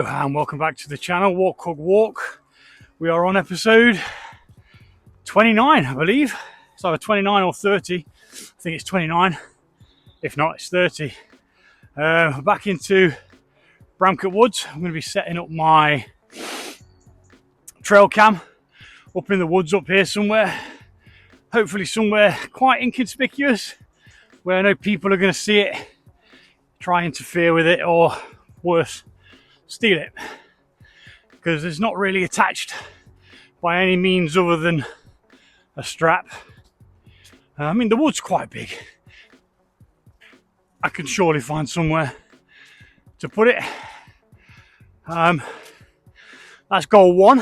Hello and welcome back to the channel, Walk Cook Walk. We are on episode 29, I believe. It's either 29 or 30. I think it's 29. If not, it's 30. Back into Bramcote Woods. I'm going to be setting up my trail cam up in the woods up here somewhere. Hopefully somewhere quite inconspicuous where I know people are going to see it, try interfere with it, or worse, steal it, because it's not really attached by any means other than a strap. I mean, the wood's quite big. I can surely find somewhere to put it. That's goal one.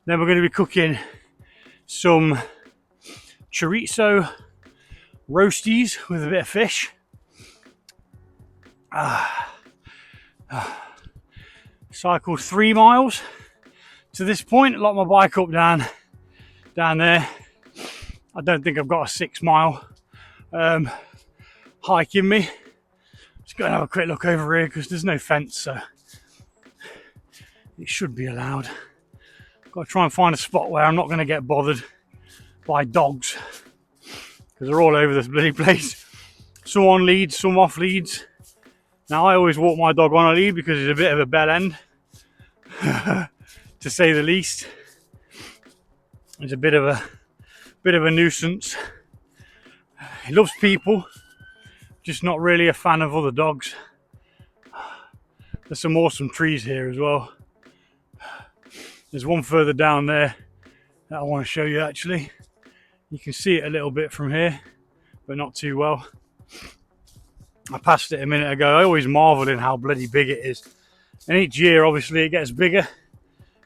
Then we're going to be cooking some chorizo roasties with a bit of fish. Cycled 3 miles to this point. Locked my bike up down there. I don't think I've got a 6 mile hike in me. Just go and have a quick look over here because there's no fence, so it should be allowed. Got to try and find a spot where I'm not going to get bothered by dogs because they're all over this bloody place. Some on leads, some off leads. Now I always walk my dog on a lead because he's a bit of a bell end, to say the least. He's a bit of a nuisance. He loves people, just not really a fan of other dogs. There's some awesome trees here as well. There's one further down there that I want to show you actually. You can see it a little bit from here, but not too well. I passed it a minute ago. I always marvel in how bloody big it is. And each year, obviously, it gets bigger.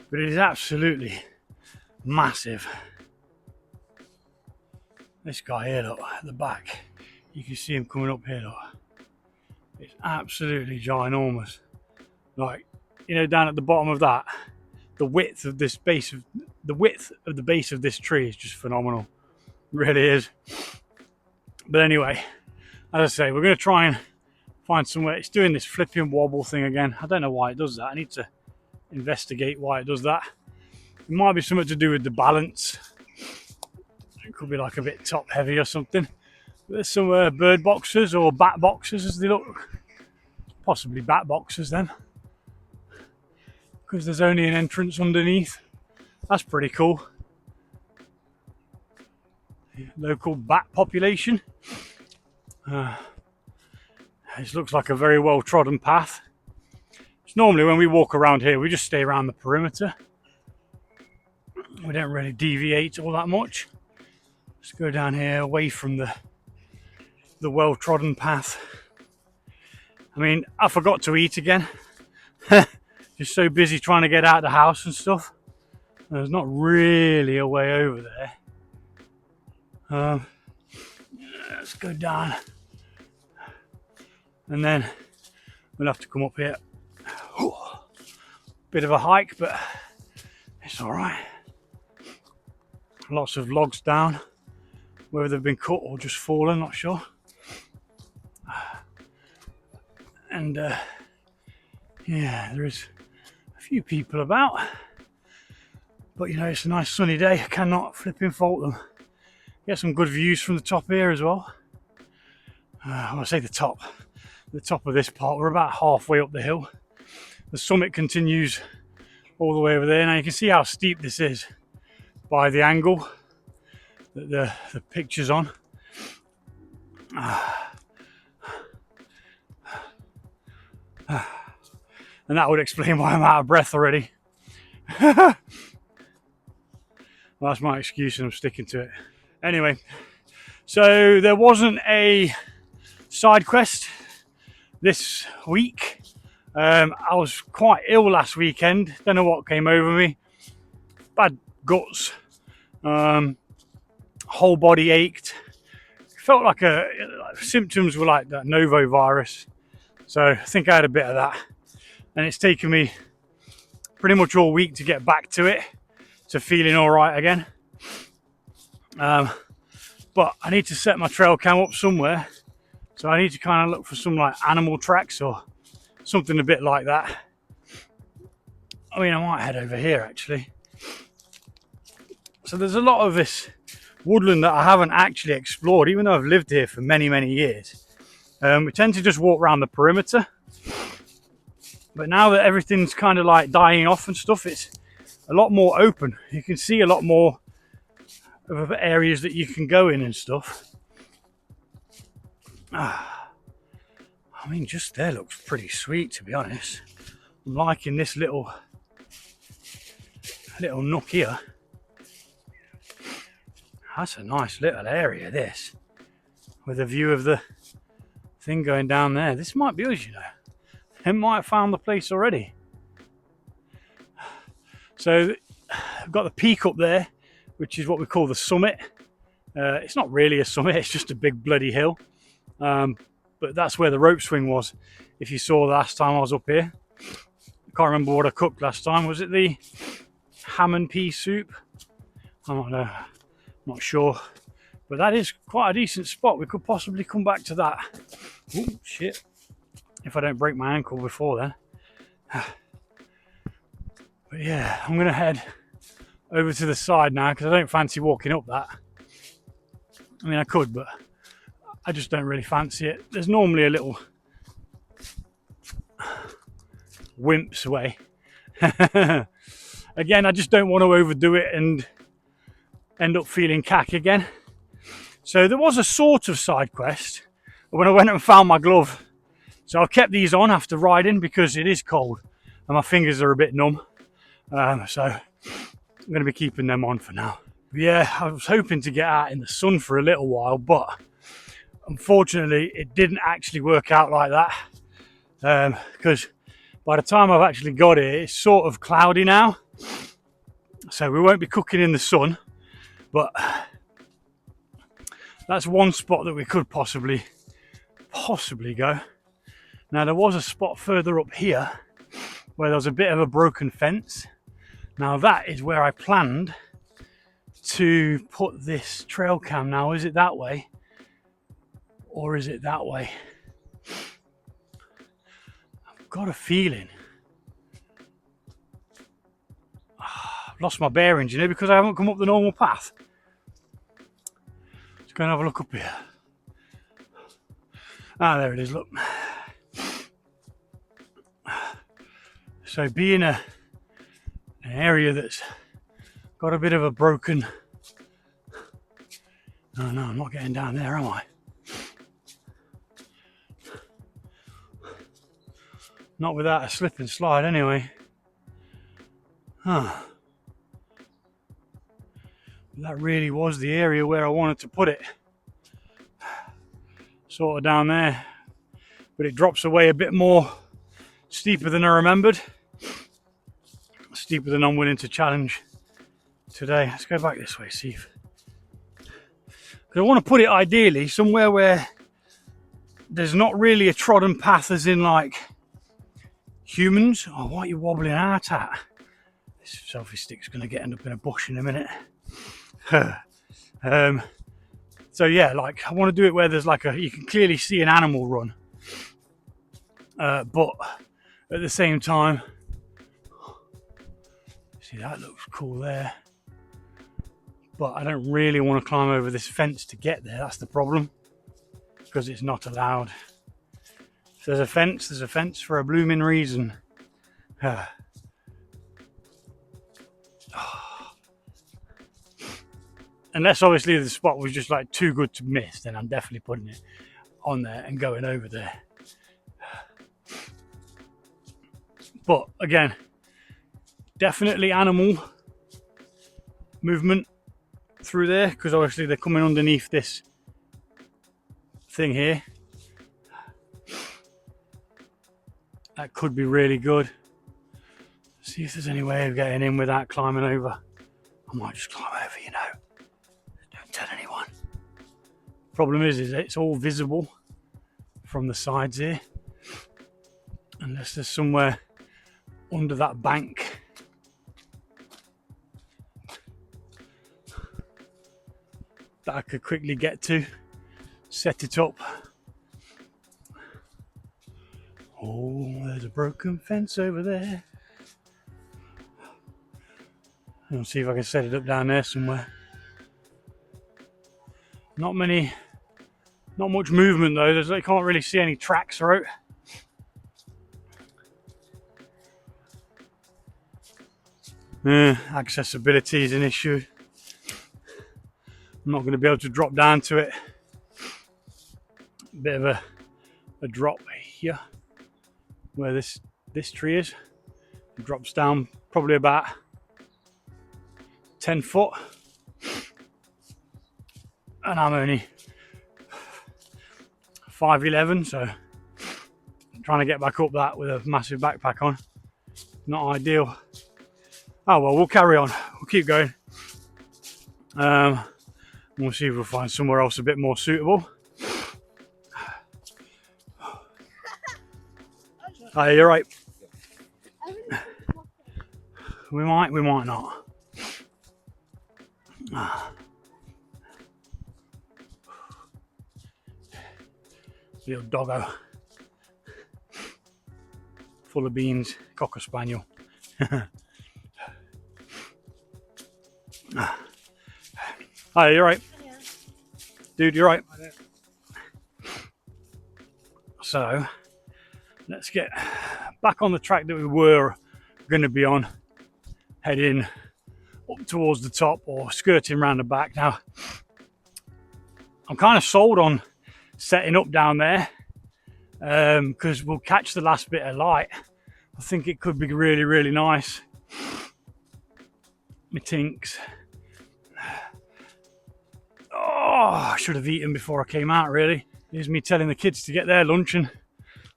But it is absolutely massive. This guy here, look, at the back. You can see him coming up here, look. It's absolutely ginormous. Like, you know, down at the bottom of that, the width of the base of this tree is just phenomenal. It really is. But anyway, as I say, we're going to try and find somewhere. It's doing this flipping wobble thing again. I don't know why it does that. I need to investigate why it does that. It might be something to do with the balance. It could be like a bit top heavy or something. There's some bird boxes or bat boxes as they look. Possibly bat boxes then. Because there's only an entrance underneath. That's pretty cool. Local bat population. This looks like a very well trodden path. It's normally when we walk around here, we just stay around the perimeter. We don't really deviate all that much. Let's go down here away from the well trodden path. I mean, I forgot to eat again. Just so busy trying to get out of the house and stuff. There's not really a way over there. Let's go down. And then we'll have to come up here. Bit of a hike, but it's all right. Lots of logs down, whether they've been cut or just fallen, not sure. And yeah, there is a few people about, but you know, it's a nice sunny day. I cannot flipping fault them. Get some good views from the top here as well. When I say the top of this part, we're about halfway up the hill. The summit continues all the way over there. Now you can see how steep this is by the angle that the picture's on. And that would explain why I'm out of breath already. Well, that's my excuse and I'm sticking to it. Anyway, so there wasn't a side quest this week. I was quite ill last weekend. Don't know what came over me. Bad guts. Whole body ached. Felt like symptoms were like that Novo virus. So I think I had a bit of that. And it's taken me pretty much all week to get back to it, to feeling all right again. But I need to set my trail cam up somewhere. So I need to kind of look for some like animal tracks or something a bit like that. I mean, I might head over here actually. So there's a lot of this woodland that I haven't actually explored, even though I've lived here for many, many years. We tend to just walk around the perimeter. But now that everything's kind of like dying off and stuff, it's a lot more open. You can see a lot more of areas that you can go in and stuff. I mean, just there looks pretty sweet, to be honest. I'm liking this little nook here. That's a nice little area, this, with a view of the thing going down there. This might be us, you know. They might have found the place already. So I've got the peak up there, which is what we call the summit. It's not really a summit, it's just a big bloody hill. But that's where the rope swing was. If you saw the last time I was up here. I can't remember what I cooked last time. Was it the ham and pea soup? I don't know. Not sure. But that is quite a decent spot. We could possibly come back to that. Oh, shit. If I don't break my ankle before then. But yeah, I'm going to head over to the side now because I don't fancy walking up that. I mean, I could, but I just don't really fancy it. There's normally a little wimp's way. Again, I just don't want to overdo it and end up feeling cack again. So there was a sort of side quest when I went and found my glove. So I've kept these on after riding because it is cold and my fingers are a bit numb. So I'm going to be keeping them on for now. But yeah, I was hoping to get out in the sun for a little while, but unfortunately it didn't actually work out like that. Because by the time I've actually got it, it's sort of cloudy now. So we won't be cooking in the sun, but that's one spot that we could possibly go. Now there was a spot further up here where there was a bit of a broken fence. Now that is where I planned to put this trail cam. Now is it that way or is it that way? I've got a feeling. I've lost my bearings, you know, because I haven't come up the normal path. Let's go and have a look up here. Ah, there it is, look. So being an area that's got a bit of a broken... No, I'm not getting down there, am I? Not without a slip and slide anyway. Huh. That really was the area where I wanted to put it. Sort of down there. But it drops away a bit more steeper than I remembered. Steeper than I'm willing to challenge today. Let's go back this way, see if... Because I want to put it ideally somewhere where there's not really a trodden path as in like humans. Oh, what are you wobbling out at? This selfie stick's going to end up in a bush in a minute. So yeah, like I want to do it where there's like you can clearly see an animal run. But at the same time, see that looks cool there. But I don't really want to climb over this fence to get there. That's the problem, because it's not allowed. If there's a fence for a blooming reason. Unless obviously the spot was just like too good to miss, then I'm definitely putting it on there and going over there. But again, definitely animal movement through there, because obviously they're coming underneath this thing here. That could be really good. See if there's any way of getting in without climbing over. I might just climb over, you know. Don't tell anyone. Problem is it's all visible from the sides here. Unless there's somewhere under that bank. That I could quickly get to, set it up. Oh, there's a broken fence over there. I'll see if I can set it up down there somewhere. Not much movement though. I can't really see any tracks throughout. Accessibility is an issue. I'm not going to be able to drop down to it. Bit of a drop here where this tree is. It drops down probably about 10 foot, and I'm only 5'11", so trying to get back up that with a massive backpack on, not ideal. Oh well, we'll carry on. We'll keep going. We'll see if we'll find somewhere else a bit more suitable. Oh, you're right. We might not. Little doggo. Full of beans, Cocker Spaniel. Hi, you're right. Yeah. Dude, you're right. So, let's get back on the track that we were going to be on, heading up towards the top or skirting around the back. Now, I'm kind of sold on setting up down there because we'll catch the last bit of light. I think it could be really, really nice. Me tinks. Oh, I should have eaten before I came out, really. Here's me telling the kids to get their lunch and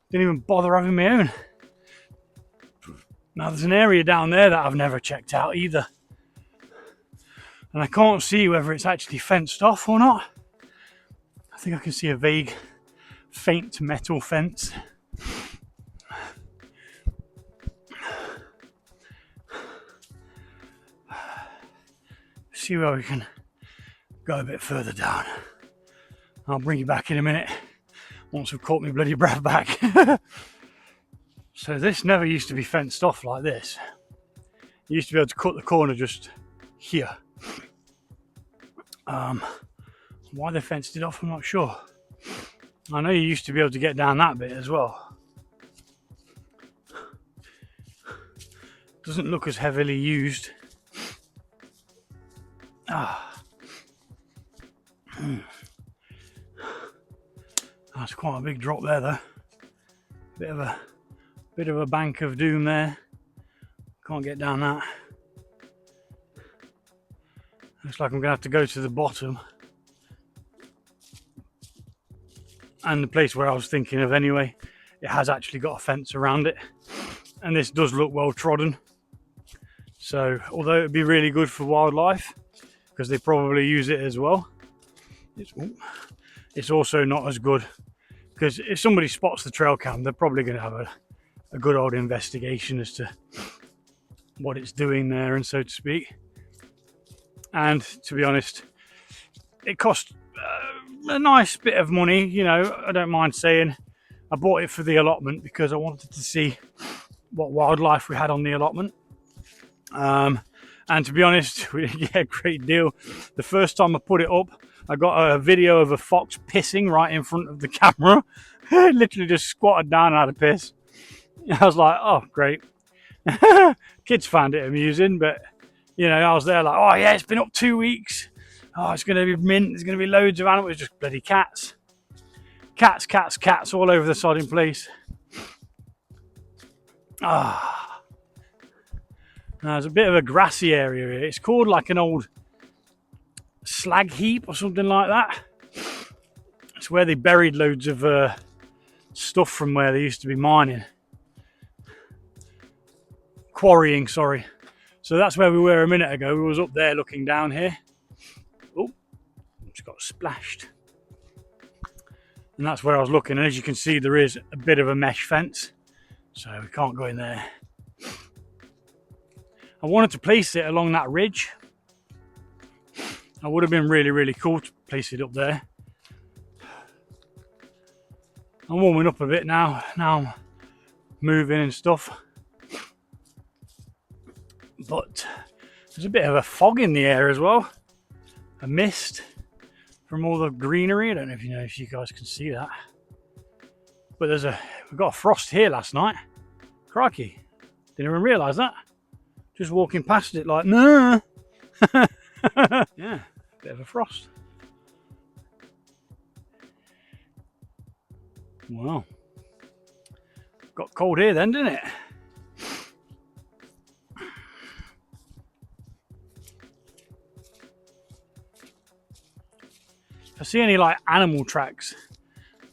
didn't even bother having my own. Now, there's an area down there that I've never checked out either. And I can't see whether it's actually fenced off or not. I think I can see a vague, faint metal fence. See where we can go a bit further down. I'll bring you back in a minute once we've caught my bloody breath back. So this never used to be fenced off like this. You used to be able to cut the corner just here. Why they fenced it off, I'm not sure. I know you used to be able to get down that bit as well. Doesn't look as heavily used. That's quite a big drop there though. Bit of a bank of doom there. Can't get down that. Looks like I'm gonna have to go to the bottom. And the place where I was thinking of anyway, it has actually got a fence around it. And this does look well trodden. So although it'd be really good for wildlife, because they probably use it as well, it's also not as good, because if somebody spots the trail cam, they're probably going to have a good old investigation as to what it's doing there, and so to speak. And to be honest, it cost a nice bit of money, you know, I don't mind saying. I bought it for the allotment because I wanted to see what wildlife we had on the allotment. And to be honest, we didn't get a great deal. The first time I put it up, I got a video of a fox pissing right in front of the camera. It literally just squatted down and had a piss. I was like, oh, great. Kids found it amusing, but, you know, I was there like, oh, yeah, it's been up 2 weeks. Oh, it's going to be mint. There's going to be loads of animals, just bloody cats. Cats all over the sodding place. Ah. Now, there's a bit of a grassy area here. It's called like an old slag heap or something like that. It's where they buried loads of stuff from where they used to be mining. Quarrying, sorry. So that's where we were a minute ago. We was up there looking down here. Oh, just got splashed. And that's where I was looking. And as you can see, there is a bit of a mesh fence. So we can't go in there. I wanted to place it along that ridge. That would have been really, really cool to place it up there. I'm warming up a bit now. Now I'm moving and stuff. But There's a bit of a fog in the air as well. A mist from all the greenery. I don't know if you guys can see that. But we got a frost here last night. Crikey. Didn't even realise that. Just walking past it like, nah. Yeah, bit of a frost. Wow. Got cold here then, didn't it? If I see any like animal tracks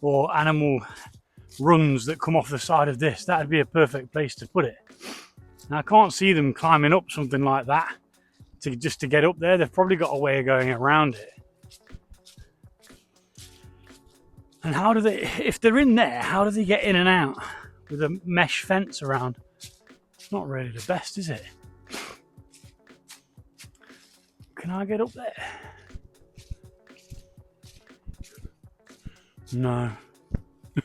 or animal runs that come off the side of this, that'd be a perfect place to put it. Now I can't see them climbing up something like that just to get up there. They've probably got a way of going around it. And how do they, if they're in there, how do they get in and out with a mesh fence around? It's not really the best, is it? Can I get up there? No.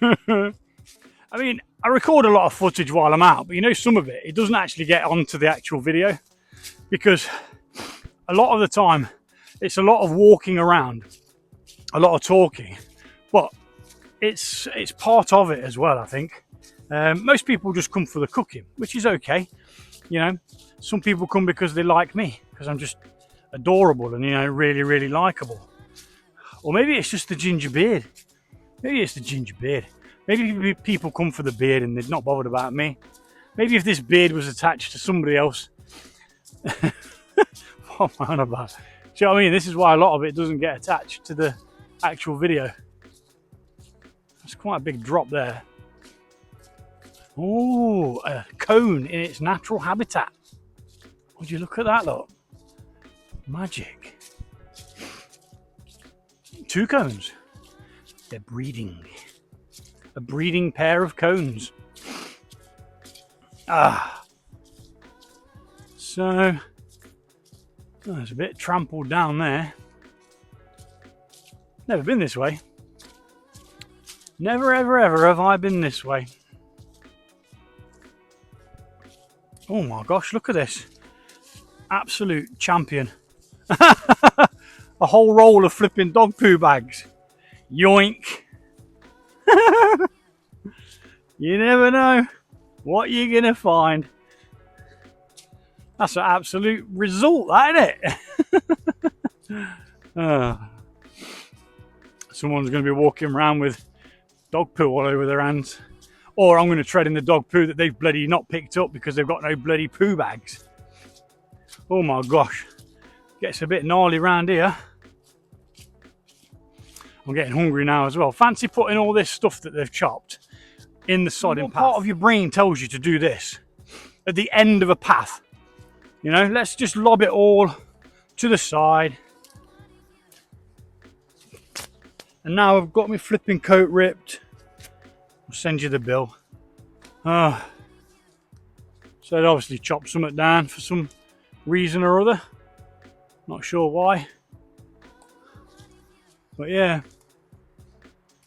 I mean, I record a lot of footage while I'm out, but you know, some of it doesn't actually get onto the actual video because a lot of the time it's a lot of walking around, a lot of talking, but it's part of it as well, I think. Most people just come for the cooking, which is okay. You know, some people come because they like me, because I'm just adorable and, you know, really, really likable. Or maybe it's just the ginger beard. Maybe it's the ginger beard. Maybe people come for the beard and they're not bothered about me. Maybe if this beard was attached to somebody else. What am I on about? Do you know what I mean? This is why a lot of it doesn't get attached to the actual video. That's quite a big drop there. Oh, a cone in its natural habitat. Would you look at that, look? Magic. 2 cones. They're breeding. A breeding pair of cones. So, there's a bit trampled down there. Never been this way. Never, ever, ever have I been this way. Oh my gosh, look at this. Absolute champion. A whole roll of flipping dog poo bags. Yoink. You never know what you're going to find. That's an absolute result, that, isn't it? Someone's going to be walking around with dog poo all over their hands. Or I'm going to tread in the dog poo that they've bloody not picked up because they've got no bloody poo bags. Oh my gosh. Gets a bit gnarly around here. I'm getting hungry now as well. Fancy putting all this stuff that they've chopped in the sodding path. Part of your brain tells you to do this at the end of a path. You know, let's just lob it all to the side. And now I've got my flipping coat ripped. I'll send you the bill. So I'd obviously chop something down for some reason or other. Not sure why. But yeah.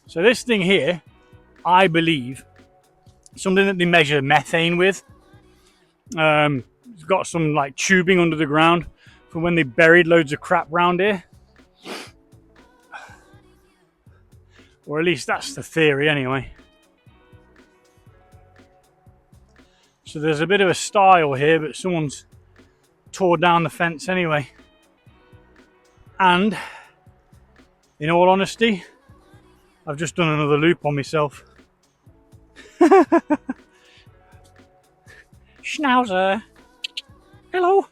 So this thing here, I believe, something that they measure methane with. It's got some like tubing under the ground from when they buried loads of crap round here. Or at least that's the theory anyway. So there's a bit of a stile here, but someone's tore down the fence anyway. And in all honesty, I've just done another loop on myself. Schnauzer. Hello.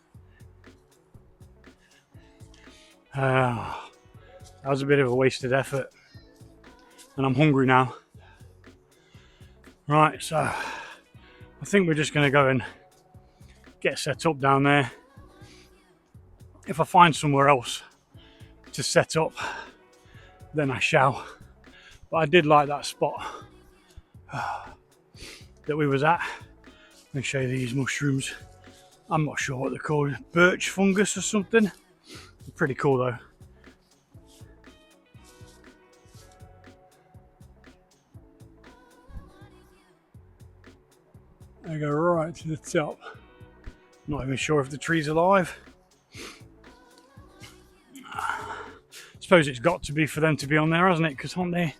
That was a bit of a wasted effort. And I'm hungry now. Right, so I think we're just going to go and get set up down there. If I find somewhere else to set up, then I shall. But I did like that spot that we was at. Let me show you these mushrooms. I'm not sure what they're called. Birch fungus or something. They're pretty cool though. I go right to the top. Not even sure if the tree's alive. suppose it's got to be for them to be on there, hasn't it? Because aren't they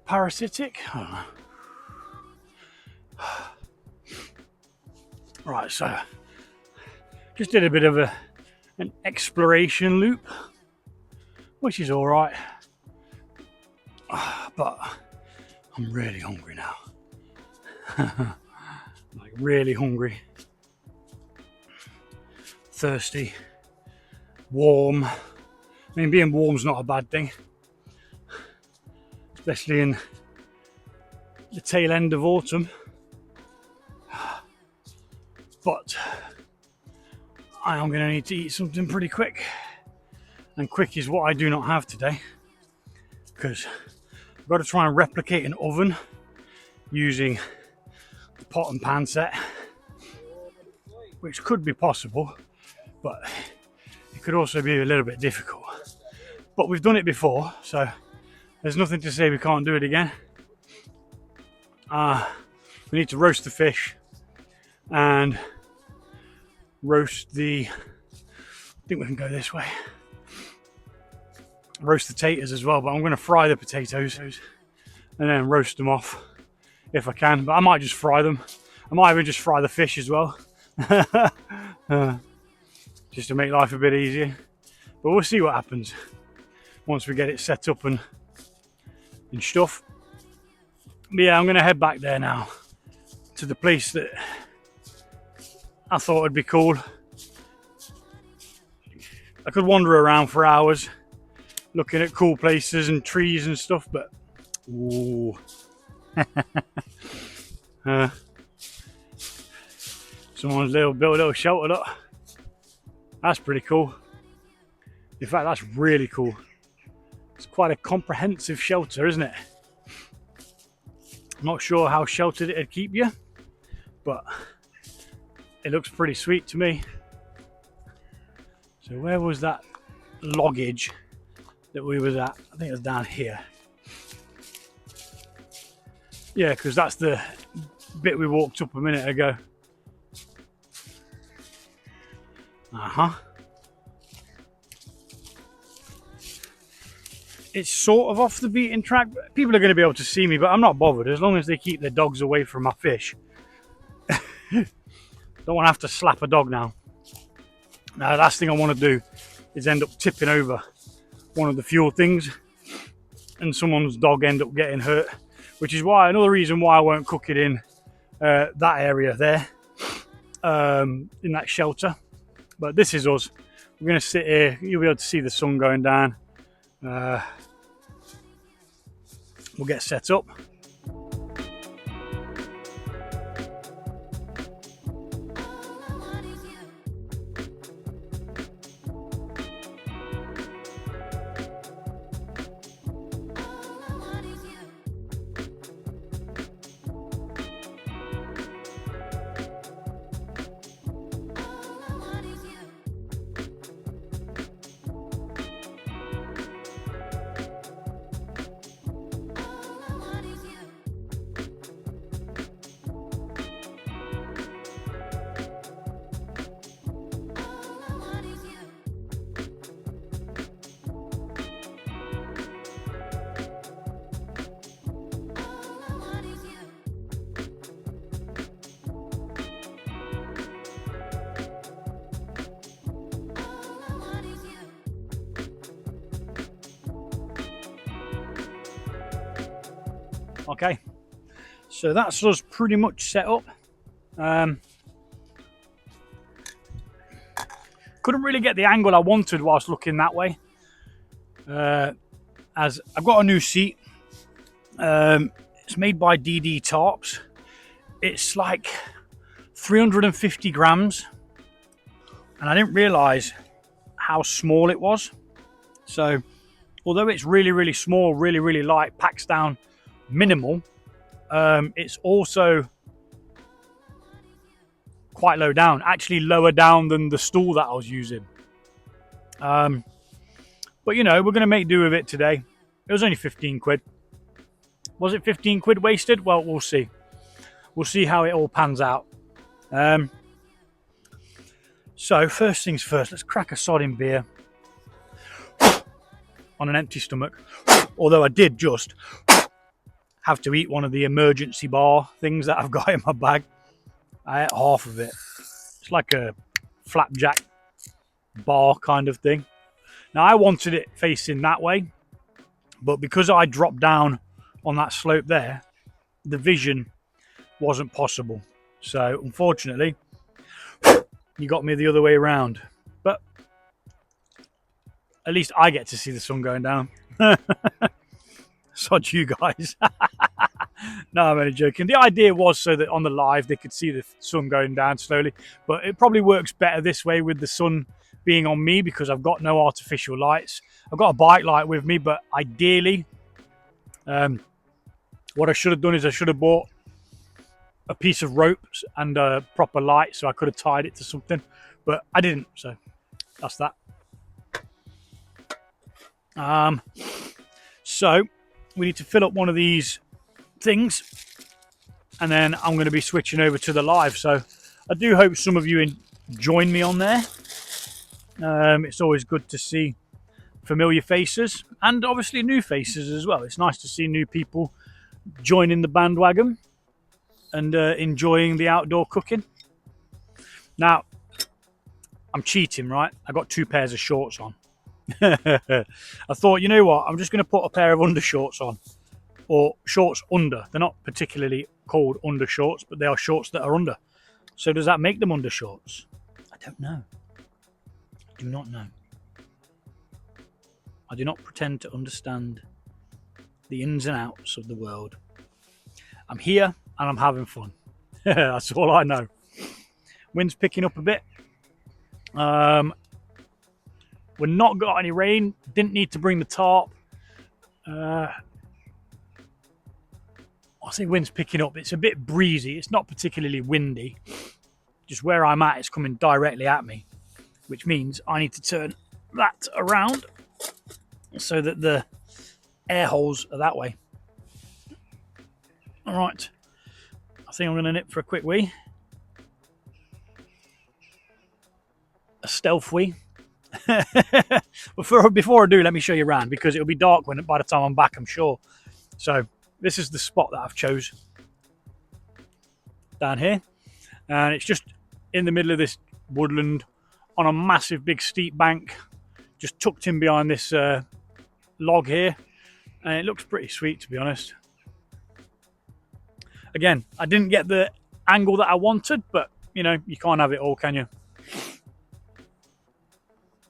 parasitic? I don't know. Right, so just did a bit of an exploration loop, which is all right, but I'm really hungry now. Like really hungry, thirsty, warm. I mean, being warm's not a bad thing, especially in the tail end of autumn. But I am going to need to eat something pretty quick, and quick is what I do not have today, because I've got to try and replicate an oven using the pot and pan set, which could be possible, but it could also be a little bit difficult. But we've done it before, so there's nothing to say we can't do it again. We need to roast the fish and roast the, I think we can go this way, roast the taters as well, but I'm going to fry the potatoes and then roast them off if I can, but I might just fry them. I might even just fry the fish as well, just to make life a bit easier, but we'll see what happens once we get it set up and stuff. But yeah, I'm going to head back there now to the place that I thought would be cool. I could wander around for hours looking at cool places and trees and stuff, but ooh. Someone's built a little shelter, look. That's pretty cool. In fact, that's really cool. It's quite a comprehensive shelter, isn't it? I'm not sure how sheltered it'd keep you, but it looks pretty sweet to me. So where was that loggage that we was at? I think it was down here. Yeah, because that's the bit we walked up a minute ago. It's sort of off the beaten track. People are going to be able to see me, but I'm not bothered as long as they keep their dogs away from my fish. Don't want to have to slap a dog now. Now, the last thing I want to do is end up tipping over one of the fuel things and someone's dog end up getting hurt, which is why another reason why I won't cook it in that area there, in that shelter. But this is us. We're going to sit here. You'll be able to see the sun going down. We'll get set up. Okay, so that's us pretty much set up. Couldn't really get the angle I wanted whilst looking that way, as I've got a new seat. It's made by DD Tarps. It's like 350 grams, and I didn't realise how small it was. So although it's really, really small, really, really light, packs down minimal, it's also quite low down, actually lower down than the stool that I was using. But you know, we're going to make do with it today. It was only 15 quid. Was it 15 quid wasted? Well, we'll see. We'll see how it all pans out. So first things first, let's crack a sodding beer. on an empty stomach. Although I did just have to eat one of the emergency bar things that I've got in my bag. I ate half of it. It's like a flapjack bar kind of thing. Now I wanted it facing that way, but because I dropped down on that slope there, the vision wasn't possible. So unfortunately, you got me the other way around. But at least I get to see the sun going down. Sod you guys. No, I'm only joking. The idea was so that on the live they could see the sun going down slowly, but it probably works better this way with the sun being on me because I've got no artificial lights. I've got a bike light with me, but ideally what I should have done is I should have bought a piece of rope and a proper light so I could have tied it to something, but I didn't, so that's that. So we need to fill up one of these things and then I'm going to be switching over to the live, so I do hope some of you join me on there. It's always good to see familiar faces and obviously new faces as well. It's nice to see new people joining the bandwagon and enjoying the outdoor cooking. Now, I'm cheating, right? I got 2 pairs of shorts on. I thought, you know what? I'm just going to put a pair of undershorts on, or shorts under. They're not particularly called undershorts, but they are shorts that are under. So does that make them undershorts? I don't know. I do not know. I do not pretend to understand the ins and outs of the world. I'm here and I'm having fun. That's all I know. Wind's picking up a bit. We're not got any rain. Didn't need to bring the tarp. I say wind's picking up. It's a bit breezy. It's not particularly windy. Just where I'm at, it's coming directly at me, which means I need to turn that around so that the air holes are that way. All right. I think I'm going to nip for a quick wee. A stealth wee. But before I do, let me show you around because it'll be dark by the time I'm back, I'm sure. So this is the spot that I've chose down here, and it's just in the middle of this woodland on a massive big steep bank, just tucked in behind this log here, and it looks pretty sweet, to be honest. Again, I didn't get the angle that I wanted, but you know, you can't have it all, can you?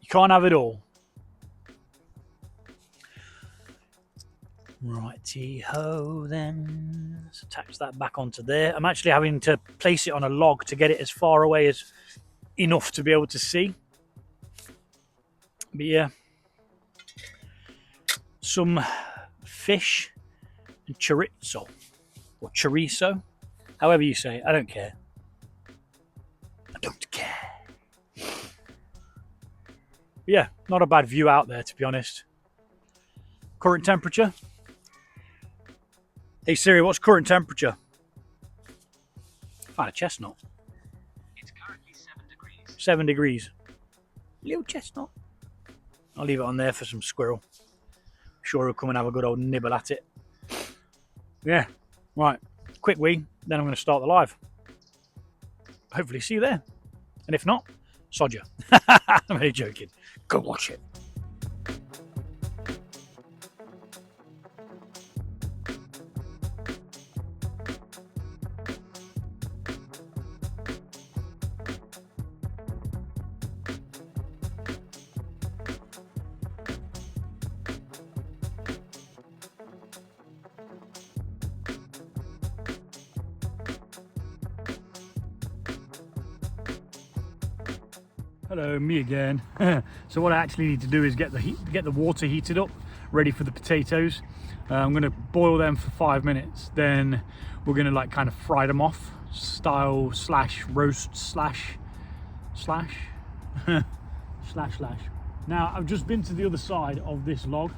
You can't have it all. Righty ho then. Let's attach that back onto there. I'm actually having to place it on a log to get it as far away as enough to be able to see. But yeah, some fish and chorizo, or chorizo, however you say it. I don't care. I don't care. But yeah, not a bad view out there, to be honest. Current temperature. Hey Siri, what's current temperature? Find a chestnut. It's currently 7 degrees. 7 degrees. Little chestnut. I'll leave it on there for some squirrel. Sure he'll come and have a good old nibble at it. Yeah, right. Quick wee, then I'm going to start the live. Hopefully see you there. And if not, sod ya. I'm only joking. Go watch it. Hello, me again. So what I actually need to do is get the water heated up, ready for the potatoes. I'm going to boil them for 5 minutes. Then we're going to like kind of fry them off, style slash roast slash. Now I've just been to the other side of this log,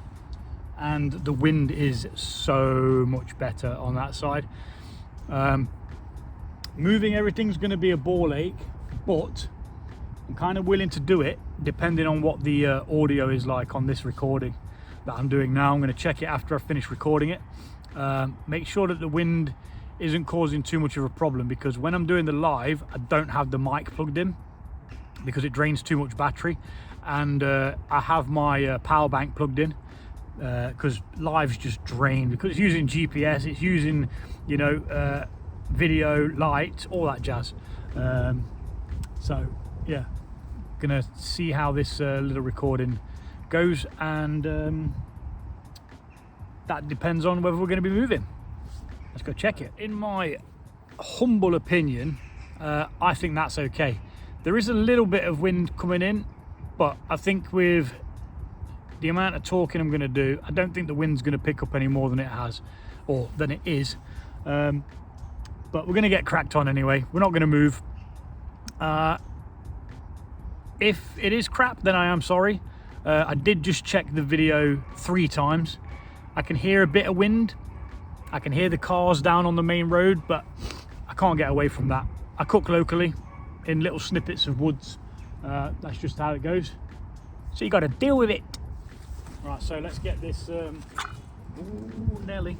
and the wind is so much better on that side. Moving everything's going to be a ball ache, but I'm kind of willing to do it depending on what the audio is like on this recording. that I'm doing now. I'm going to check it after I finish recording it. Make sure that the wind isn't causing too much of a problem, because when I'm doing the live, I don't have the mic plugged in because it drains too much battery, and I have my power bank plugged in because live's just drained, because it's using GPS, it's using, you know, video, light, all that jazz. So yeah, gonna see how this little recording goes, and that depends on whether we're going to be moving. Let's go check it. In my humble opinion, I think that's okay. There is a little bit of wind coming in, but I think with the amount of talking I'm going to do, I don't think the wind's going to pick up any more than it has, or than it is. But we're going to get cracked on anyway. We're not going to move. If it is crap, then I am sorry. I did just check the video 3 times. I can hear a bit of wind. I can hear the cars down on the main road, but I can't get away from that. I cook locally in little snippets of woods. That's just how it goes. So you got to deal with it. Right, so let's get this. Ooh, Nelly.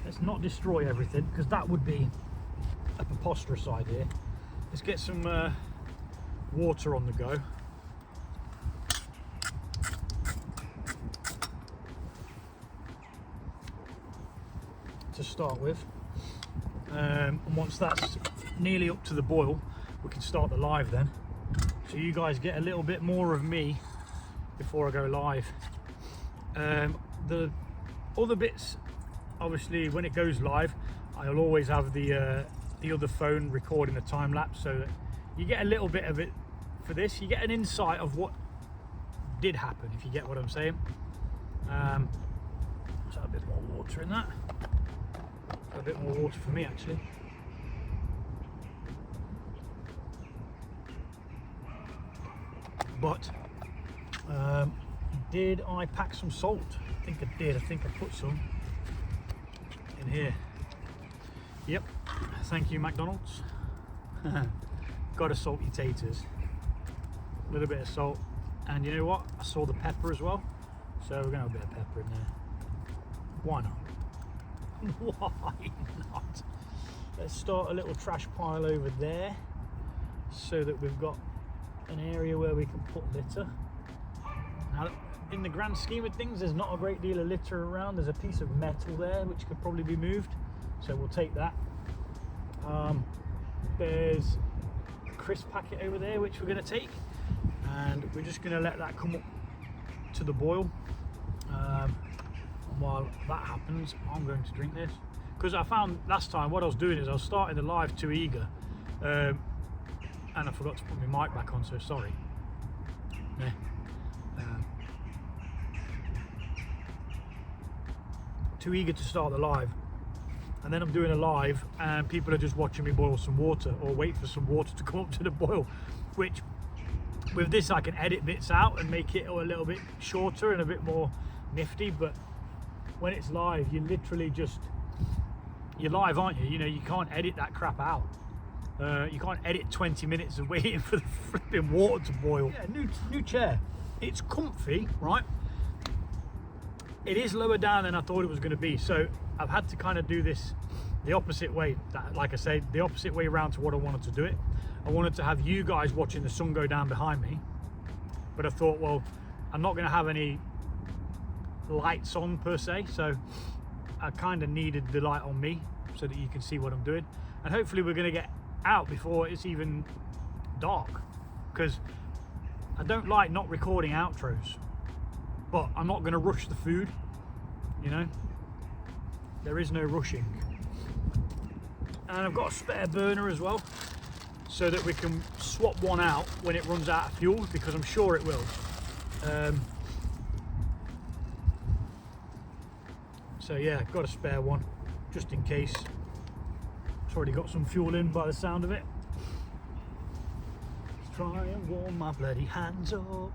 Let's not destroy everything, because that would be a preposterous idea. Let's get some water on the go. To start with, and once that's nearly up to the boil, we can start the live then, so you guys get a little bit more of me before I go live. The other bits, obviously when it goes live, I'll always have the other phone recording the time lapse, so that you get a little bit of it for this. You get an insight of what did happen, if you get what I'm saying. So a bit more water in that. A bit more water for me, actually. But did I pack some salt? I think I did. I think I put some in here. Yep. Thank you, McDonald's. Got a salty taters. A little bit of salt, and you know what? I saw the pepper as well, so we're gonna have a bit of pepper in there. Why not? Why not? Let's start a little trash pile over there, so that we've got an area where we can put litter. Now, in the grand scheme of things, there's not a great deal of litter around. There's a piece of metal there which could probably be moved, so we'll take that. There's a crisp packet over there which we're going to take, and we're just going to let that come up to the boil. While that happens, I'm going to drink this, because I found last time what I was doing is I was starting the live too eager, and I forgot to put my mic back on, so sorry. Yeah. Too eager to start the live, and then I'm doing a live and people are just watching me boil some water, or wait for some water to come up to the boil, which with this I can edit bits out and make it a little bit shorter and a bit more nifty. But when it's live, you literally just, you're live, aren't you? You know, you can't edit that crap out. You can't edit 20 minutes of waiting for the flipping water to boil. Yeah, new chair. It's comfy, right? It is lower down than I thought it was going to be, so I've had to kind of do this the opposite way. Like I say, the opposite way around to what I wanted to do it. I wanted to have you guys watching the sun go down behind me, but I thought, well, I'm not going to have any lights on per se, so I kind of needed the light on me so that you can see what I'm doing, and hopefully we're going to get out before it's even dark, because I don't like not recording outros, but I'm not going to rush the food, you know, there is no rushing. And I've got a spare burner as well, so that we can swap one out when it runs out of fuel, because I'm sure it will. So yeah, got a spare one just in case. It's already got some fuel in by the sound of it. Let's try and warm my bloody hands up.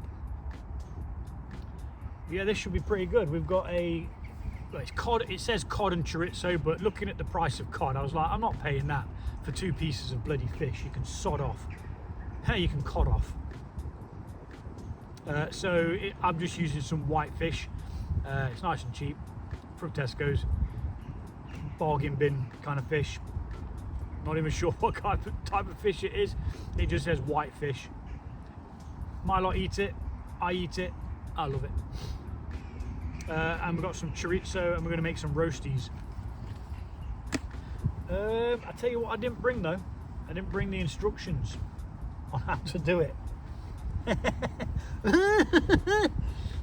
Yeah, this should be pretty good. We've got a, well, it's cod. It says cod and chorizo, but looking at the price of cod, I was like, I'm not paying that for 2 pieces of bloody fish. You can sod off. Hey, you can cod off. I'm just using some white fish. It's nice and cheap from Tesco's. Bargain bin kind of fish. Not even sure what type of fish it is. It just says white fish. My lot eat it. I eat it. I love it. And we've got some chorizo, and we're going to make some roasties. I tell you what I didn't bring though. I didn't bring the instructions on how to do it.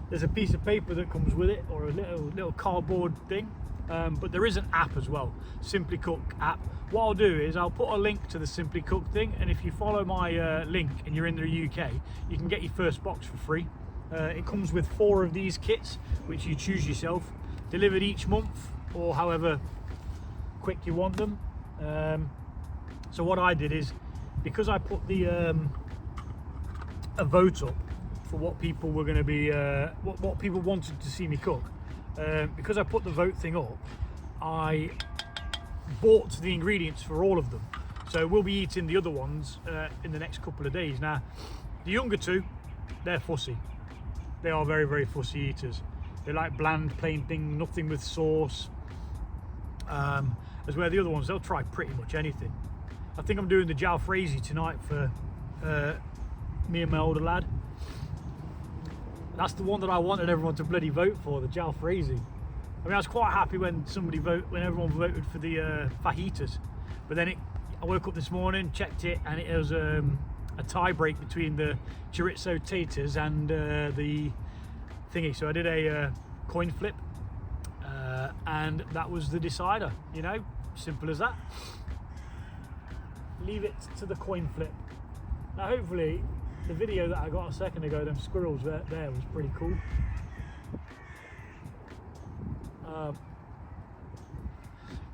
There's a piece of paper that comes with it, or a little cardboard thing. But there is an app as well, Simply Cook app. What I'll do is I'll put a link to the Simply Cook thing, and if you follow my link and you're in the UK, you can get your first box for free. It comes with 4 of these kits, which you choose yourself, delivered each month or however quick you want them. So what I did is, because I put the a vote up for what people were going to be, what people wanted to see me cook, because I put the vote thing up, I bought the ingredients for all of them. So we'll be eating the other ones in the next couple of days. Now, the younger two, they're fussy. They are very, very fussy eaters. They like bland, plain thing, nothing with sauce. As where the other ones, they'll try pretty much anything. I think I'm doing the jalfrezi tonight for me and my older lad. That's the one that I wanted everyone to bloody vote for, the jalfrezi. I mean, I was quite happy when everyone voted for the fajitas. But then I woke up this morning, checked it, and it was a tie break between the chorizo taters and the thingy. So I did a coin flip, and that was the decider. You know, simple as that. Leave it to the coin flip. Now, hopefully, the video that I got a second ago, them squirrels there was pretty cool.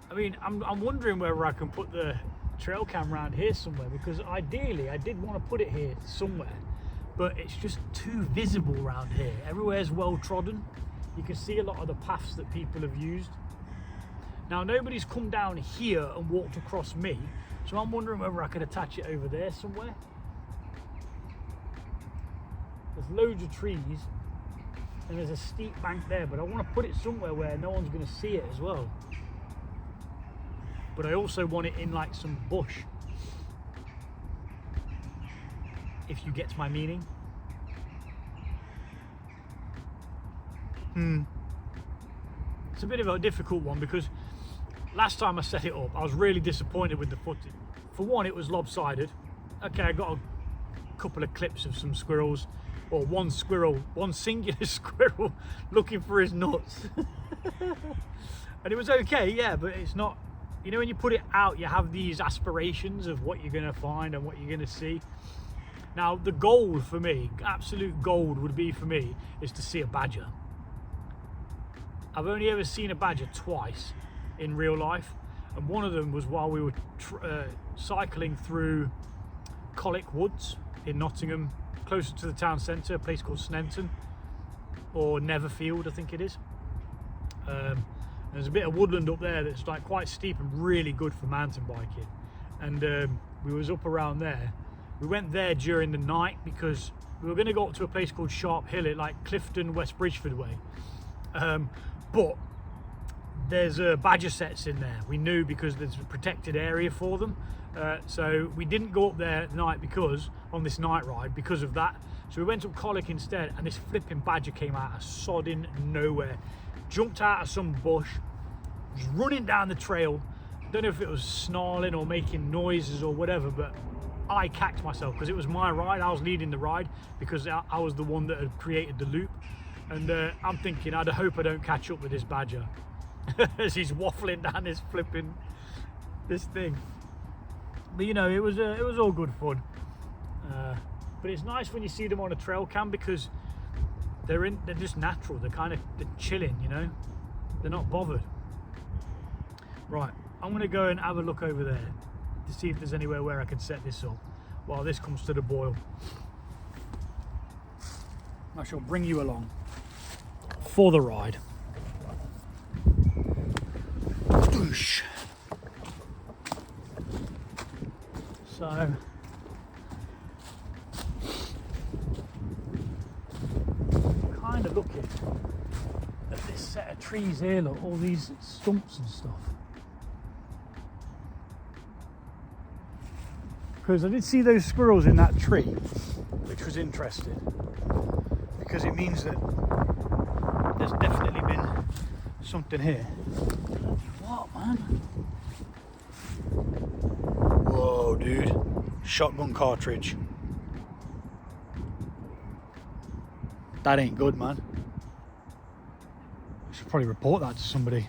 I mean, I'm wondering whether I can put the trail cam around here somewhere, because ideally I did want to put it here somewhere, but it's just too visible around here. Everywhere's well trodden. You can see a lot of the paths that people have used. Now, nobody's come down here and walked across me, so I'm wondering whether I could attach it over there somewhere. There's loads of trees and there's a steep bank there, but I want to put it somewhere where no one's going to see it as well. But I also want it in like some bush, if you get my meaning. It's a bit of a difficult one, because last time I set it up, I was really disappointed with the footage. For one, it was lopsided. Okay, I got a couple of clips of some squirrels, or one singular squirrel looking for his nuts. And it was okay, yeah, but it's not, you know, when you put it out, you have these aspirations of what you're going to find and what you're going to see. Now, the goal for me, absolute gold would be for me, is to see a badger. I've only ever seen a badger twice in real life, and one of them was while we were cycling through Colic Woods in Nottingham, closer to the town centre, a place called Sneinton, or Netherfield, I think it is. There's a bit of woodland up there that's like quite steep and really good for mountain biking, and we was up around there. We went there during the night because we were going to go up to a place called Sharp Hill at like Clifton, West Bridgeford way, but there's badger sets in there. We knew because there's a protected area for them, so we didn't go up there at night on this night ride because of that. So we went up Colic instead, and this flipping badger came out of sodding nowhere, jumped out of some bush, was running down the trail. I don't know if it was snarling or making noises or whatever, but I cacked myself because it was my ride. I was leading the ride because I was the one that had created the loop, and I'm thinking, I hope I don't catch up with this badger as he's waffling down this thing. But you know, it was all good fun. But it's nice when you see them on a trail cam, because they're just natural. They're chilling, you know. They're not bothered. Right, I'm gonna go and have a look over there to see if there's anywhere where I can set this up while this comes to the boil. I shall bring you along for the ride. Whoosh. So kind of looking at set of trees here, look, all these stumps and stuff. Because I did see those squirrels in that tree, which was interesting, because it means that there's definitely been something here. What, man? Whoa, dude. Shotgun cartridge. That ain't good, man. I should probably report that to somebody.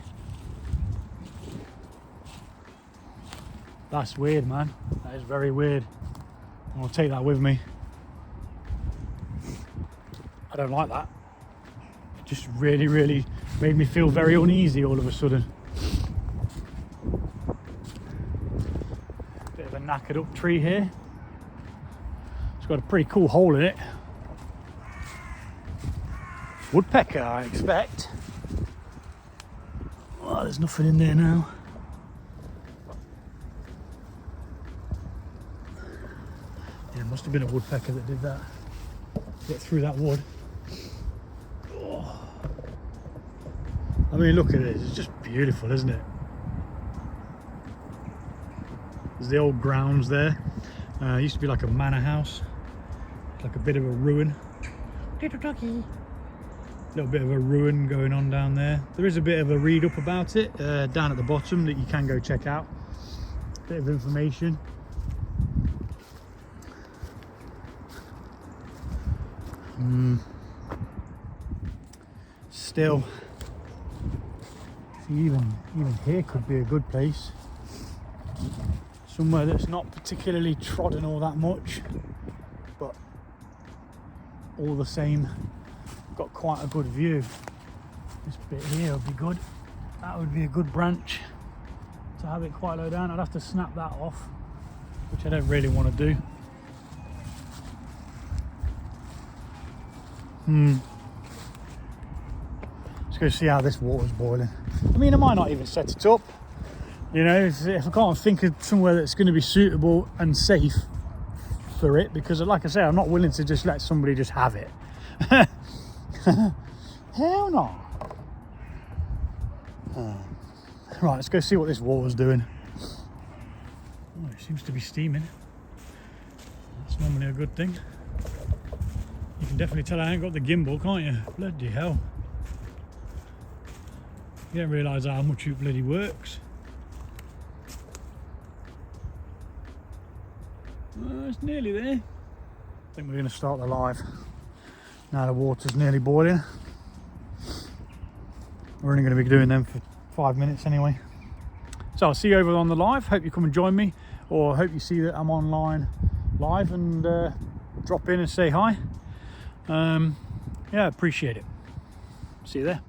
That's weird, man. That is very weird. I'll take that with me. I don't like that. It just really, really made me feel very uneasy all of a sudden. Bit of a knackered up tree here. It's got a pretty cool hole in it. Woodpecker, I expect. Oh, there's nothing in there now. Yeah, it must have been a woodpecker that did that. Get through that wood. Oh. I mean, look at it. It's just beautiful, isn't it? There's the old grounds there. It used to be like a manor house. Like a bit of a ruin. Little doggy. Little bit of a ruin going on down there. There is a bit of a read up about it down at the bottom that you can go check out. Bit of information. Still, see, even here could be a good place. Somewhere that's not particularly trodden all that much, but all the same got quite a good view. This bit here would be good. That would be a good branch to have it quite low down. I'd have to snap that off, which I don't really want to do. Let's go see how this water's boiling. I mean, I might not even set it up. You know, if I can't think of somewhere that's going to be suitable and safe for it, because like I say, I'm not willing to just let somebody just have it. Hell no. Right, let's go see what this water's doing. Oh, it seems to be steaming. That's normally a good thing. You can definitely tell I ain't got the gimbal, can't you? Bloody hell. You don't realise how much it bloody works. Oh, it's nearly there. I think we're going to start the live. Now the water's nearly boiling. We're only going to be doing them for 5 minutes anyway. So I'll see you over on the live. Hope you come and join me, or hope you see that I'm online live and drop in and say hi. Yeah, appreciate it. See you there.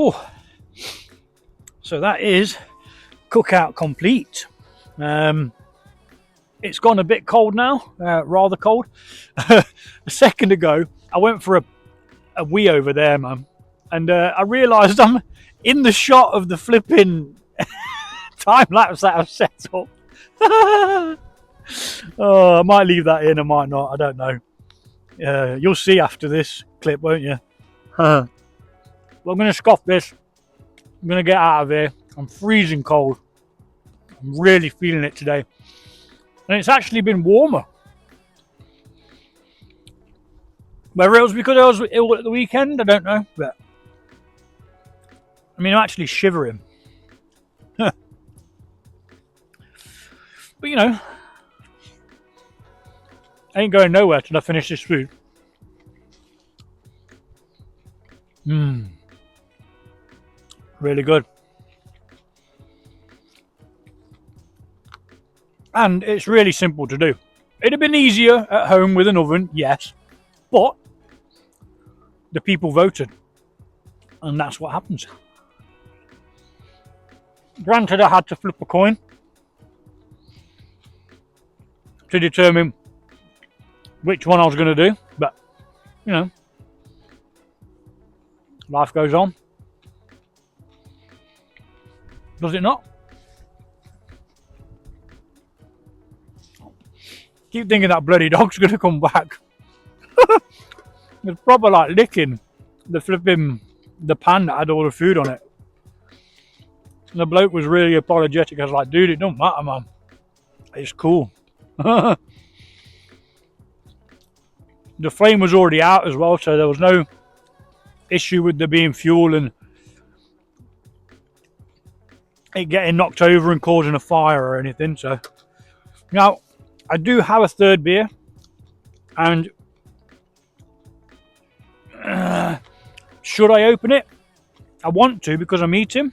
Oh, so that is cookout complete. It's gone a bit cold now, rather cold. A second ago, I went for a wee over there, man, and I realised I'm in the shot of the flipping time lapse that I've set up. Oh, I might leave that in, I might not, I don't know. You'll see after this clip, won't you? Well, I'm going to scoff this. I'm going to get out of here. I'm freezing cold. I'm really feeling it today. And it's actually been warmer. Whether it was because I was ill at the weekend, I don't know. But I mean, I'm actually shivering. But you know, I ain't going nowhere till I finish this food. Really good. And it's really simple to do. It'd have been easier at home with an oven, yes, but the people voted, and that's what happens. Granted, I had to flip a coin to determine which one I was going to do, but you know, life goes on. Does it not? Keep thinking that bloody dog's going to come back. It's proper like licking the flipping the pan that had all the food on it. And the bloke was really apologetic. I was like, dude, it don't matter, man. It's cool. The flame was already out as well, so there was no issue with there being fuel and it getting knocked over and causing a fire or anything. So now I do have a third beer, and should I open it? I want to because I'm eating.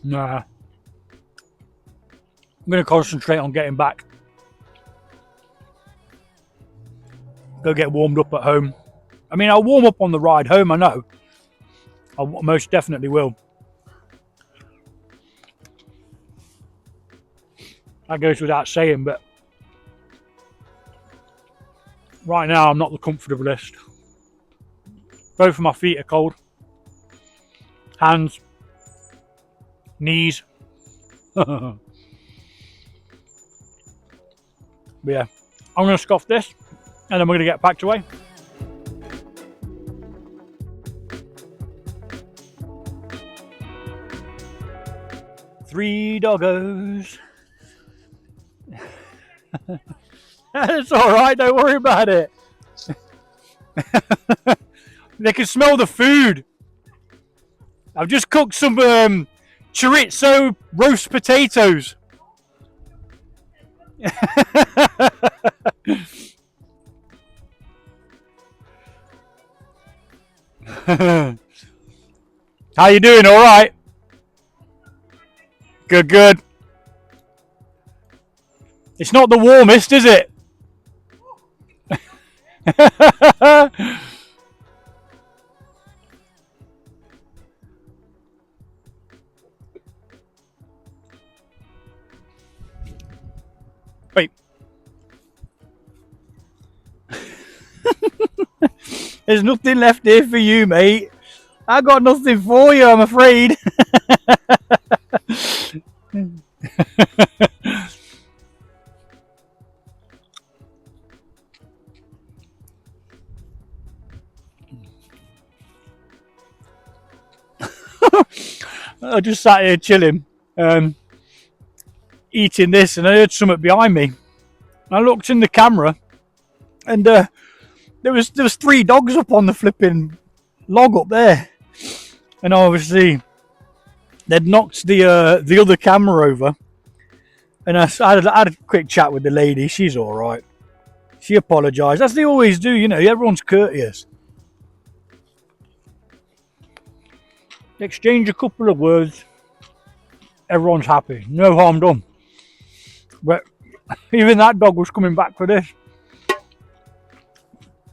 Nah. I'm going to concentrate on getting back. Go get warmed up at home. I mean, I'll warm up on the ride home, I know. I most definitely will. That goes without saying, but right now I'm not the comfortablest. Both of my feet are cold. Hands. Knees. But yeah, I'm going to scoff this and then we're going to get packed away. Three doggos. It's alright, don't worry about it. They can smell the food. I've just cooked some chorizo roast potatoes. How you doing? All right. Good, good. It's not the warmest, is it? Wait. There's nothing left here for you, mate. I got nothing for you, I'm afraid. I just sat here chilling, eating this, and I heard something behind me. I looked in the camera, and there was three dogs up on the flipping log up there, and obviously they'd knocked the other camera over, and I had a quick chat with the lady. She's all right. She apologised, as they always do. You know, everyone's courteous. Exchange a couple of words. Everyone's happy. No harm done. But even that dog was coming back for this.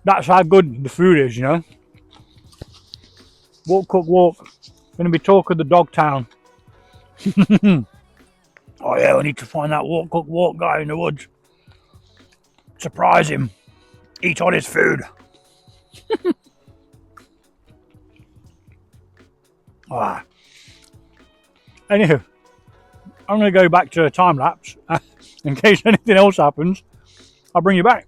That's how good the food is, you know. Walk, cook, walk. Going to be talk of the dog town. Oh yeah, we need to find that walk, cook, walk guy in the woods. Surprise him. Eat all his food. Ah. Anywho, I'm going to go back to a time lapse. In case anything else happens, I'll bring you back.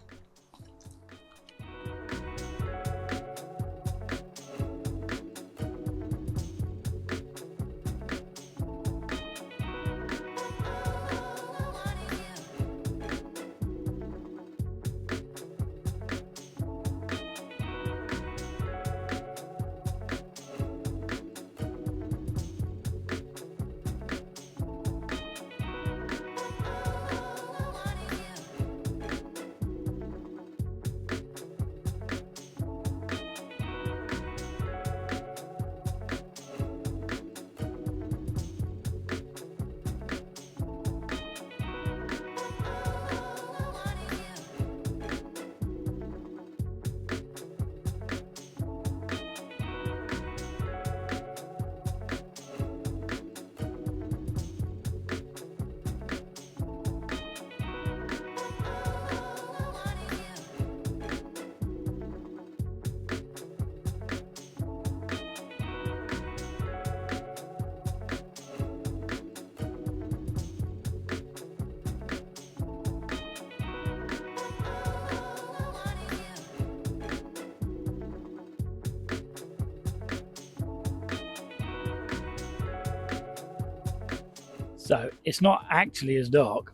So it's not actually as dark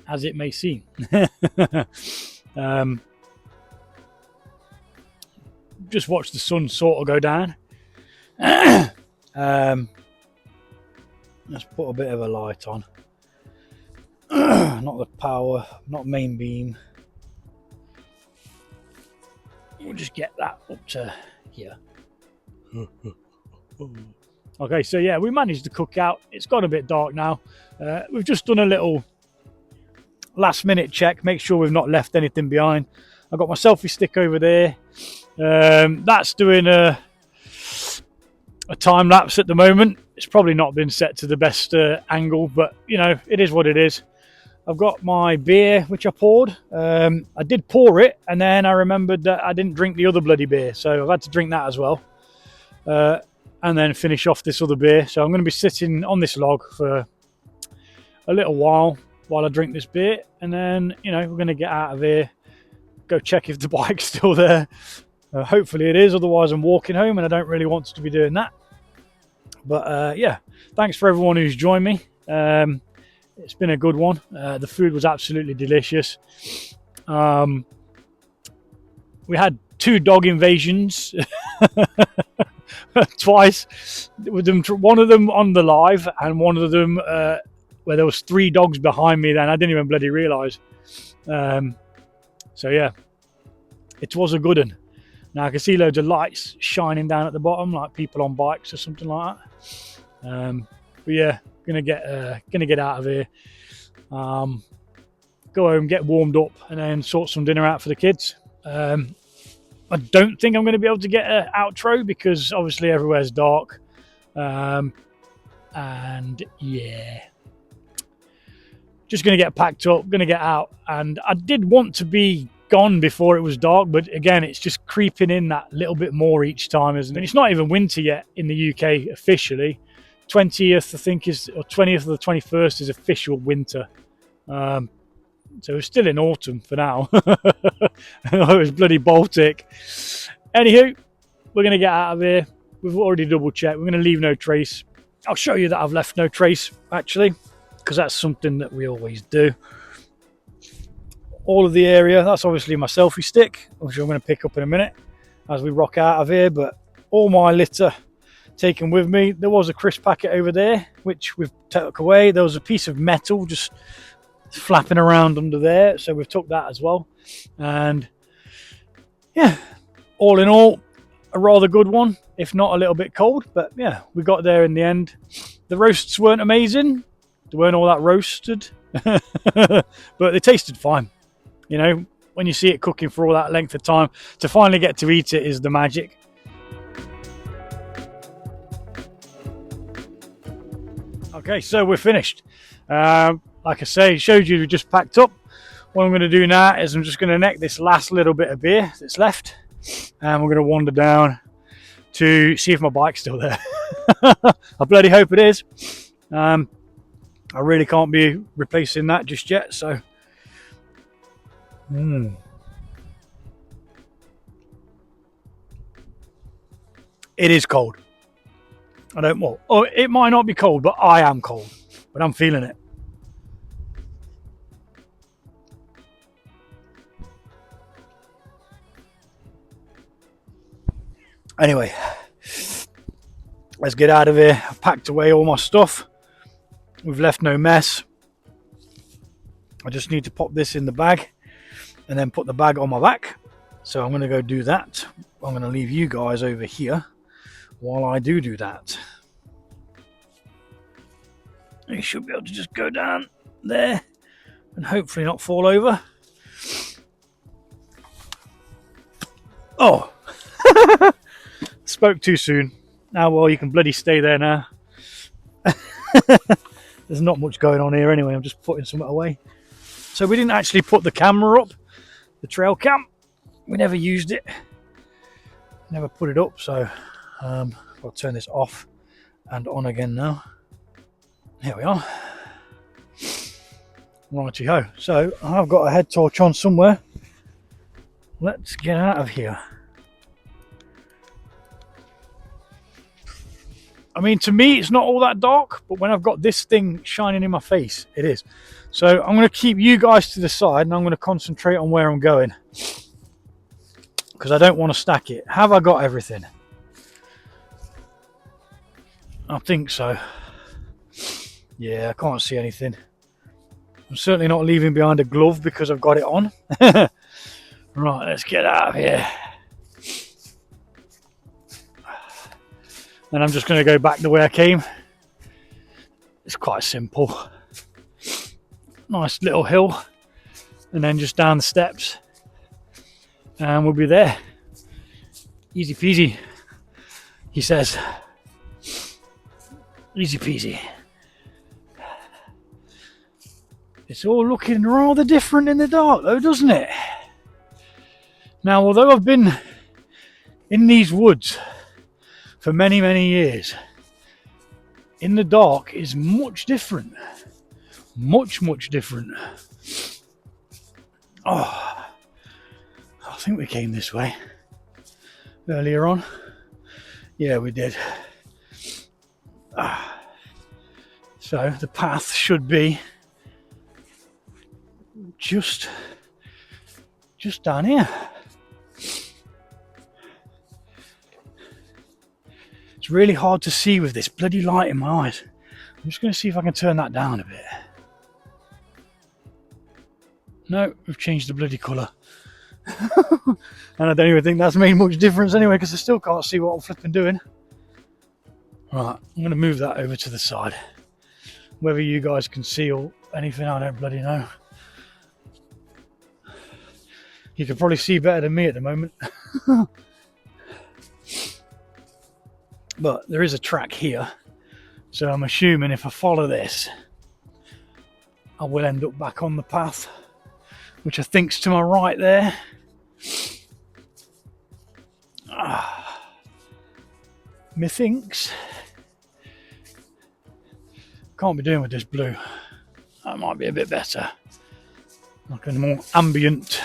as it may seem. Just watch the sun sort of go down. Let's put a bit of a light on. Not the power, not main beam. We'll just get that up to here. Okay, so yeah, we managed to cook out. It's got a bit dark now. We've just done a little last minute check, make sure we've not left anything behind. I've got my selfie stick over there. That's doing a time lapse at the moment. It's probably not been set to the best angle, but you know, it is what it is. I've got my beer, which I poured. I did pour it, and then I remembered that I didn't drink the other bloody beer, so I've had to drink that as well. And then finish off this other beer. So I'm going to be sitting on this log for a little while I drink this beer, and then, you know, we're going to get out of here, go check if the bike's still there. Hopefully it is, otherwise I'm walking home, and I don't really want to be doing that. But yeah, thanks for everyone who's joined me. It's been a good one. The food was absolutely delicious. We had 2 dog invasions twice, with them, one of them on the live, and one of them where there was 3 dogs behind me then I didn't even bloody realise. So yeah, it was a good one. Now I can see loads of lights shining down at the bottom, like people on bikes or something like that. But yeah, gonna get out of here, go home, get warmed up, and then sort some dinner out for the kids. I don't think I'm going to be able to get an outro because obviously everywhere's dark. And yeah, just going to get packed up, going to get out. And I did want to be gone before it was dark, but again, it's just creeping in that little bit more each time, isn't it? And it's not even winter yet in the UK officially. 20th, I think, is, or 20th or the 21st is official winter. So we're still in autumn for now. It was bloody Baltic. Anywho, we're going to get out of here. We've already double checked. We're going to leave no trace. I'll show you that I've left no trace, actually, because that's something that we always do. All of the area, that's obviously my selfie stick, which I'm going to pick up in a minute as we rock out of here. But all my litter taken with me. There was a crisp packet over there, which we've took away. There was a piece of metal just flapping around under there, so we've took that as well. And yeah, all in all, a rather good one, if not a little bit cold, but yeah, we got there in the end. The roasts weren't amazing, they weren't all that roasted, but they tasted fine. You know, when you see it cooking for all that length of time, to finally get to eat it is the magic. Okay, so we're finished. Like I say, showed you we just packed up. What I'm going to do now is I'm just going to neck this last little bit of beer that's left, and we're going to wander down to see if my bike's still there. I bloody hope it is. I really can't be replacing that just yet, so it is cold. I don't know. Oh, it might not be cold, but I am cold. But I'm feeling it. Anyway, let's get out of here. I've packed away all my stuff. We've left no mess. I just need to pop this in the bag and then put the bag on my back. So I'm going to go do that. I'm going to leave you guys over here while I do that. You should be able to just go down there and hopefully not fall over. Oh, spoke too soon. Now, well, you can bloody stay there now. There's not much going on here anyway. I'm just putting something away. So we didn't actually put the camera up, the trail cam. We never used it. Never put it up. So I'll turn this off and on again now. Here we are. Righty ho. So I've got a head torch on somewhere. Let's get out of here. I mean, to me, it's not all that dark, but when I've got this thing shining in my face, it is. So I'm going to keep you guys to the side and I'm going to concentrate on where I'm going, because I don't want to stack it. Have I got everything? I think so. Yeah, I can't see anything. I'm certainly not leaving behind a glove because I've got it on. Right, let's get out of here. And I'm just going to go back the way I came. It's quite simple. Nice little hill. And then just down the steps. And we'll be there. Easy peasy, he says. Easy peasy. It's all looking rather different in the dark though, doesn't it? Now, although I've been in these woods for many, many years, in the dark is much different. Much, much different. Oh, I think we came this way earlier on. Yeah, we did. So the path should be just down here. It's really hard to see with this bloody light in my eyes. I'm just going to see if I can turn that down a bit. No, we've changed the bloody colour. And I don't even think that's made much difference anyway, because I still can't see what I'm flipping doing. Right, I'm going to move that over to the side. Whether you guys can see or anything, I don't bloody know. You can probably see better than me at the moment. But there is a track here, so I'm assuming if I follow this, I will end up back on the path, which I think's to my right there. Methinks. Can't be doing with this blue. That might be a bit better. Like a more ambient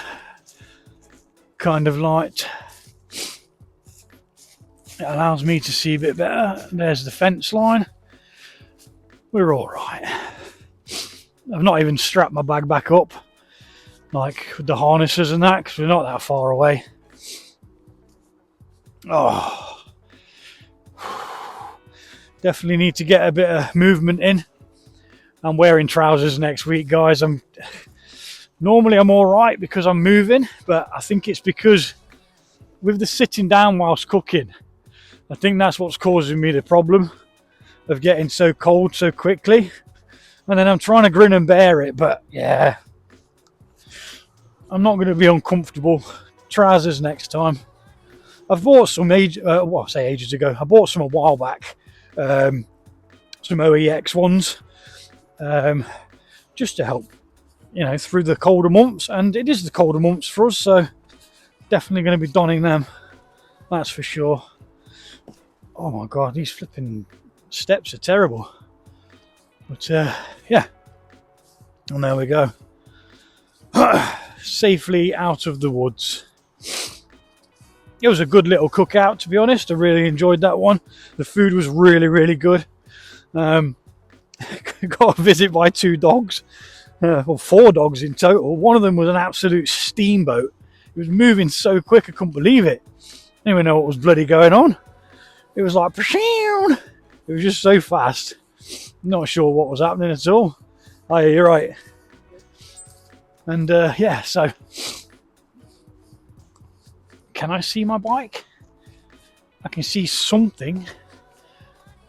kind of light. It allows me to see a bit better. There's the fence line. We're all right. I've not even strapped my bag back up, like with the harnesses and that, because we're not that far away. Oh, definitely need to get a bit of movement in. I'm wearing trousers next week, guys. Normally I'm all right because I'm moving, but I think it's because with the sitting down whilst cooking, I think that's what's causing me the problem of getting so cold so quickly. And then I'm trying to grin and bear it, but yeah, I'm not going to be uncomfortable. Trousers next time. I've bought some ages ago. I bought some a while back, some OEX ones, just to help, through the colder months. And it is the colder months for us, so definitely going to be donning them. That's for sure. Oh my god, these flipping steps are terrible. But yeah, and there we go. Safely out of the woods. It was a good little cookout, to be honest. I really enjoyed that one. The food was really, really good. Got a visit by 2 dogs, or 4 dogs in total. One of them was an absolute steamboat. It was moving so quick, I couldn't believe it. I didn't even know what was bloody going on. It was like, it was just so fast. Not sure what was happening at all. Oh, yeah, you're right. And yeah, so can I see my bike? I can see something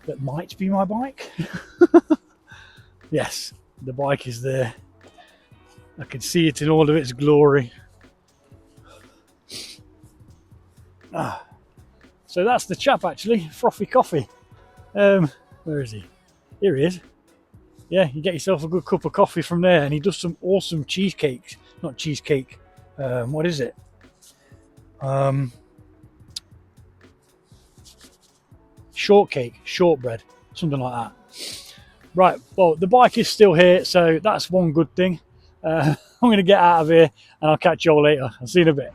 that might be my bike. Yes, the bike is there. I can see it in all of its glory. So that's the chap, actually. Frothy Coffee. Where is he? Here he is. Yeah, you get yourself a good cup of coffee from there, and he does some awesome cheesecakes. Not cheesecake. What is it? Shortcake, shortbread, something like that. Right, well, the bike is still here, so that's one good thing. I'm going to get out of here, and I'll catch you all later. I'll see you in a bit.